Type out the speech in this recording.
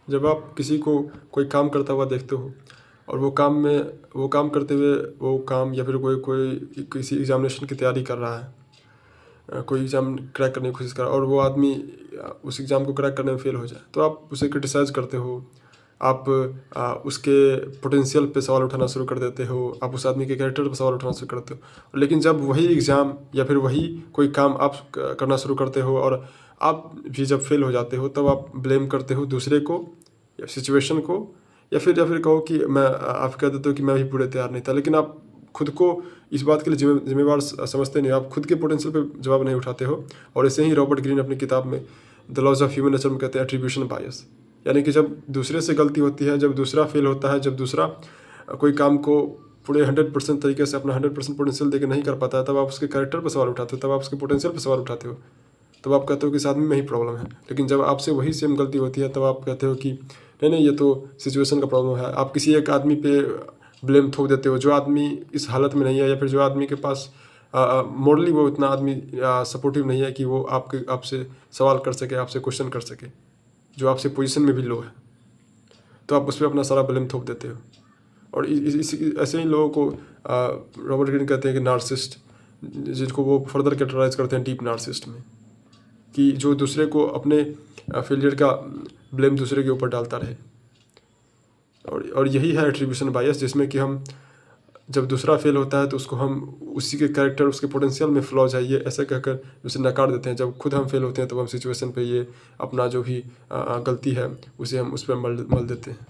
जब आप किसी को कोई काम करता हुआ देखते हो और वो काम करते हुए वो काम या फिर कोई कोई किसी एग्जामिनेशन की तैयारी कर रहा है, कोई एग्ज़ाम क्रैक करने की कोशिश कर रहा है और वो आदमी उस एग्ज़ाम को क्रैक करने में फेल हो जाए, तो आप उसे क्रिटिसाइज़ करते हो। आप उसके पोटेंशियल पे सवाल उठाना शुरू कर देते हो, आप उस आदमी के कैरेक्टर पे सवाल उठाना शुरू करते हो। लेकिन जब वही एग्ज़ाम या फिर वही कोई काम आप करना शुरू करते हो और आप भी जब फेल हो जाते हो, तब आप ब्लेम करते हो दूसरे को या सिचुएशन को, या फिर कहो कि आप कह देते हो कि मैं भी पूरे तैयार नहीं था। लेकिन आप खुद को इस बात के लिए जिम्मेवार समझते नहीं हो, आप खुद के पोटेंशियल पे जवाब नहीं उठाते हो। और ऐसे ही रॉबर्ट ग्रीन अपनी किताब में the laws of human nature में कहते हैं एट्रीब्यूशन बायस, यानी कि जब दूसरे से गलती होती है, जब दूसरा फेल होता है, जब दूसरा कोई काम को पूरे 100% तरीके से अपना 100% पोटेंशियल देकर नहीं कर पाता है, तब आप उसके कैरेक्टर पर सवाल उठाते हो, तब आप उसके पोटेंशियल पर सवाल उठाते हो, तब आप कहते हो कि इस आदमी में ही प्रॉब्लम है। लेकिन जब आपसे वही सेम गलती होती है, तब आप कहते हो कि नहीं नहीं, ये तो सिचुएशन का प्रॉब्लम है। आप किसी एक आदमी पे ब्लेम थोप देते हो, जो आदमी इस हालत में नहीं है, या फिर जो आदमी के पास मॉरली वो इतना आदमी सपोर्टिव नहीं है कि वो आपसे सवाल कर सके, आपसे क्वेश्चन कर सके, जो आपसे पोजीशन में भी लो है, तो आप उस पर अपना सारा ब्लेम थोप देते हो। और ऐसे ही लोगों को रॉबर्ट ग्रीन कहते हैं कि नार्सिस्ट, जिनको वो फर्दर कैटेगराइज करते हैं डीप नार्सिस्ट में, कि जो दूसरे को अपने फेलियर का ब्लेम दूसरे के ऊपर डालता रहे। और यही है एट्रीब्यूशन बायस, जिसमें कि हम जब दूसरा फेल होता है तो उसको हम उसी के कैरेक्टर, उसके पोटेंशियल में फ्लॉज है ये ऐसे कहकर उसे नकार देते हैं। जब खुद हम फेल होते हैं, तब हम सिचुएशन पे ये अपना जो भी गलती है उसे हम उस पर मल देते हैं।